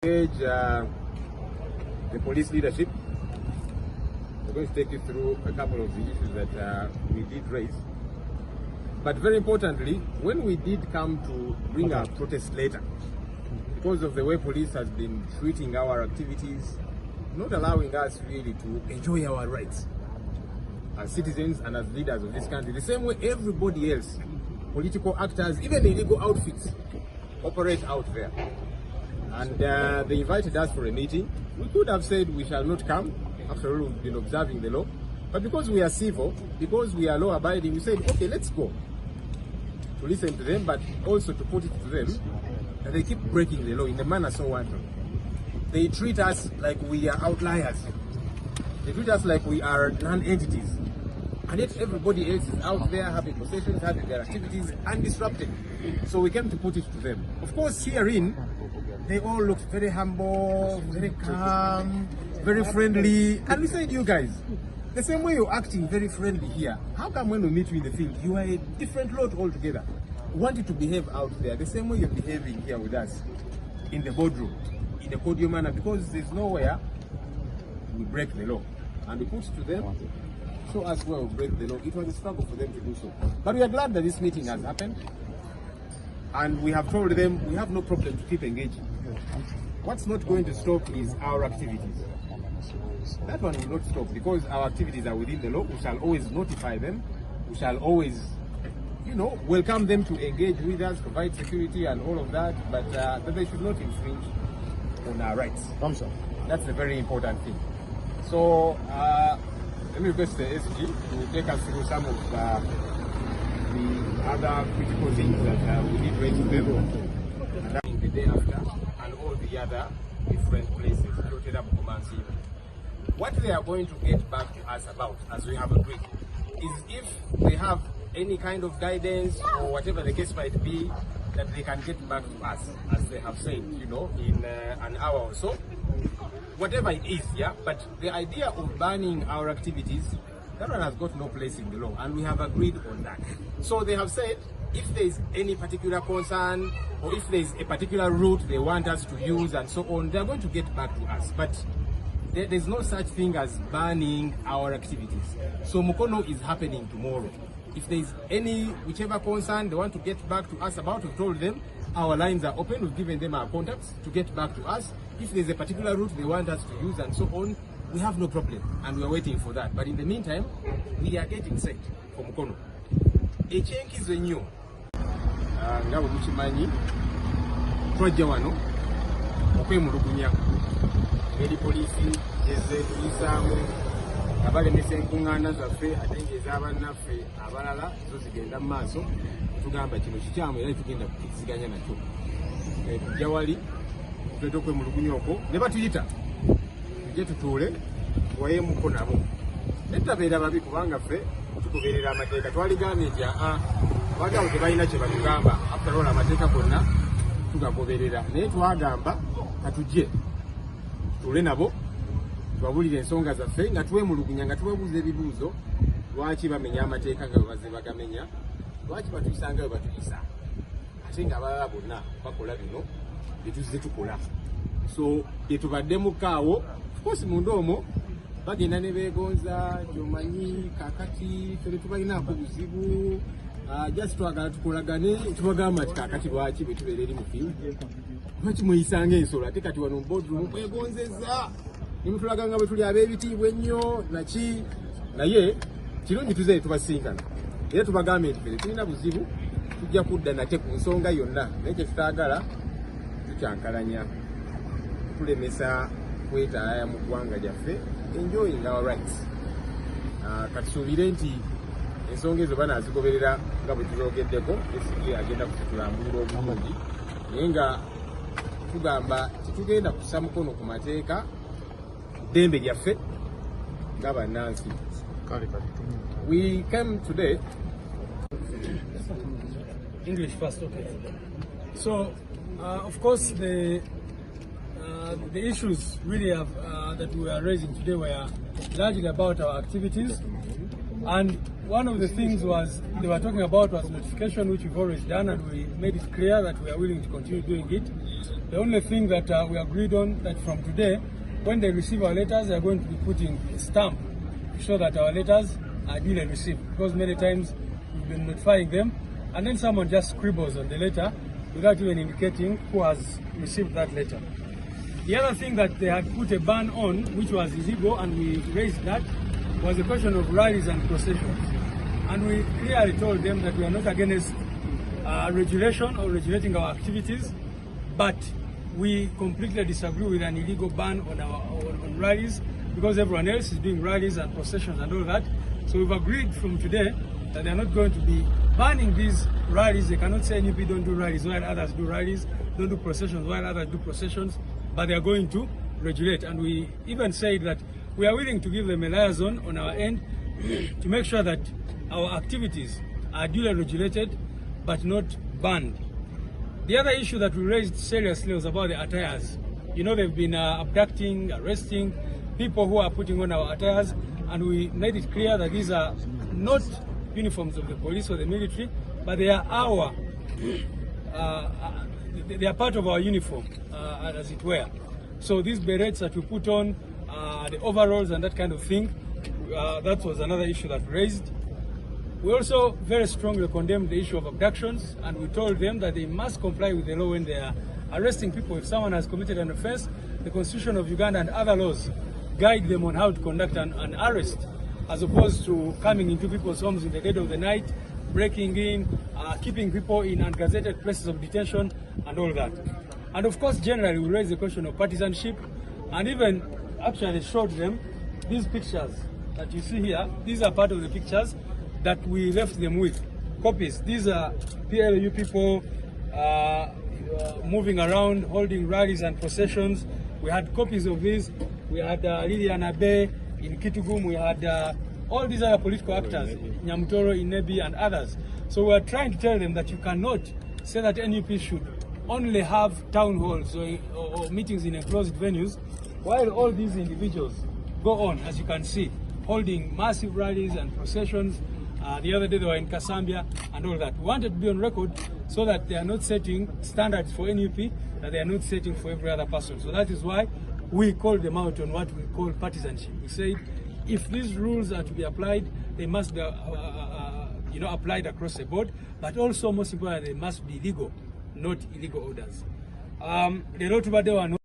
Engage the police leadership. We're going to take you through a couple of the issues that we did raise. But very importantly, when we did come to bring our protest letter, because of the way police has been treating our activities, not allowing us really to enjoy our rights as citizens and as leaders of this country, the same way everybody else, political actors, even the illegal outfits, operate out there. And they invited us for a meeting. We could have said we shall not come. After all, we've been observing the law. But because we are civil, because we are law-abiding, we said, okay, let's go. To listen to them, but also to put it to them that they keep breaking the law in a manner so wanton. They treat us like we are outliers. They treat us like we are non-entities. And yet everybody else is out there having possessions, having their activities undisrupted. So we came to put it to them. Of course, herein, they all looked very humble, very calm, very friendly. And we said, you guys, the same way you're acting very friendly here, how come when we meet you in the field, you are a different lot altogether? We want you to behave out there the same way you're behaving here with us in the boardroom, in a cordial manner, because there's nowhere we break the law. And we put to them, show us where we break the law. It was a struggle for them to do so. But we are glad that this meeting has happened. And we have told them we have no problem to keep engaging. What's not going to stop is our activities. That one will not stop because our activities are within the law. We shall always notify them. We shall always, welcome them to engage with us, provide security and all of that, but that they should not infringe on our rights. That's a very important thing. So let me request the SG to take us through some of the other critical things that we did raise to them, and that the day after, and all the other different places. What they are going to get back to us about, as we have agreed, is if they have any kind of guidance or whatever the case might be, that they can get back to us, as they have said, in an hour or so. Whatever it is, yeah, but the idea of banning our activities, that one has got no place in the law, and we have agreed on that. So they have said, if there is any particular concern, or if there is a particular route they want us to use and so on, they are going to get back to us. But there's no such thing as banning our activities. So Mukono is happening tomorrow. If there is any, whichever concern they want to get back to us about, we've told them our lines are open, we've given them our contacts to get back to us. If there's a particular route they want us to use and so on, we have no problem, and we are waiting for that. But in the meantime, we are getting set for Mukono. Ekyenkizo ennyo nga bwe mukimanyi twajja wano okwemulugunya eri poliisi ezeetuyisaamu abalemesa enkuŋŋaana zaffe ate ng'ez'abannaffe abalala zo zigenda mu maaso. Tugamba kino kikyamu era tugenda kukiriziganya nakyo. Tujja wali tuleta okwemulugunya okwo ne batuyita tujje tutuule tuwayeemuko nabo. Netabeera babi kubanga ffe tugoberera amateeka. Twaligambye nti abagabo tebalina kye batugamba, after all amateeka gonna tugagoberera, naye twagamba katujje tutuule nabo tubabulire ensonga zaffe nga tuwemulugunya, nga tubabuuza ebibuuzo. Lwaki bamenya amateeka nga bwe bagamenya? Lwaki batuyisa nga bwe batuyisa? Ate nga abalala bonna bakola bino bye tuzze tukola. So bye tubaddemu kaawo, of course munda omwo bagenda ne beegonza, gy'omanyi kaakati ffe tetubalinaako buzibu, just twagala tukolagane. Tubagamba nti kaakati lwaki bwe tubeera eri mu field lwaki mweyisanga ensolo, ate kati wano mu boardroom mwegonzezza ne mutulaga nga bwe tuli ab'ebitiibwa ennyo naki. Naye kirungi tuze tubasinkana era tubagambe nti ffe tulina buzibu, tujja kudda nate ku nsonga yonna, naye kye tutaagala tukyankalanya tulemesa kwetaaya mu ggwanga lyaffe, enjoying our rights. Katusuubire nti ensonga ezo banaazigoberera nga bwe tuzogeddeko, SG agenda kutulambulira obulungi, naye nga tugamba titugenda kussa mukono ku mateeka ddembe lyaffe nga bannansi. We came today. English first, okay. So, of course, the issues really that we are raising today were largely about our activities, and one of the things they were talking about was notification, which we've always done, and we made it clear that we are willing to continue doing it. The only thing that we agreed on, that from today, when they receive our letters, they are going to be putting a stamp to show that our letters are duly received. Because many times we've been notifying them, and then someone just scribbles on the letter without even indicating who has received that letter. The other thing that they had put a ban on, which was illegal, and we raised that, was the question of rallies and processions. And we clearly told them that we are not against regulation or regulating our activities, but we completely disagree with an illegal ban on rallies, because everyone else is doing rallies and processions and all that. So we've agreed from today that they're not going to be banning these rallies. They cannot say NUP don't do rallies while others do rallies, don't do processions while others do processions, but they are going to regulate. And we even said that we are willing to give them a liaison on our end to make sure that our activities are duly regulated but not banned. The other issue that we raised seriously was about the attires. You know, they've been abducting, arresting people who are putting on our attires, and we made it clear that these are not uniforms of the police or the military, but they are our, they are part of our uniform, as it were. So these berets that we put on, the overalls and that kind of thing, that was another issue that we raised. We also very strongly condemned the issue of abductions, and we told them that they must comply with the law when they are arresting people. If someone has committed an offense, the Constitution of Uganda and other laws guide them on how to conduct an arrest, as opposed to coming into people's homes in the dead of the night, breaking in, keeping people in ungazetted places of detention and all that. And of course, generally, we raised the question of partisanship, and even actually showed them these pictures that you see here. These are part of the pictures that we left them with, copies. These are PLU people moving around, holding rallies and processions. We had copies of these. We had Lilian Abe in Kitugum. We had all these other political actors, Nyamutoro, Inebi, and others. So we are trying to tell them that you cannot say that NUP should only have town halls or meetings in enclosed venues, while all these individuals go on, as you can see, holding massive rallies and processions. The other day they were in Kasambia and all that. We wanted to be on record so that they are not setting standards for NUP, that they are not setting for every other person. So that is why we called them out on what we call partisanship. We said if these rules are to be applied, they must be applied across the board, but also most importantly, they must be legal, not illegal orders.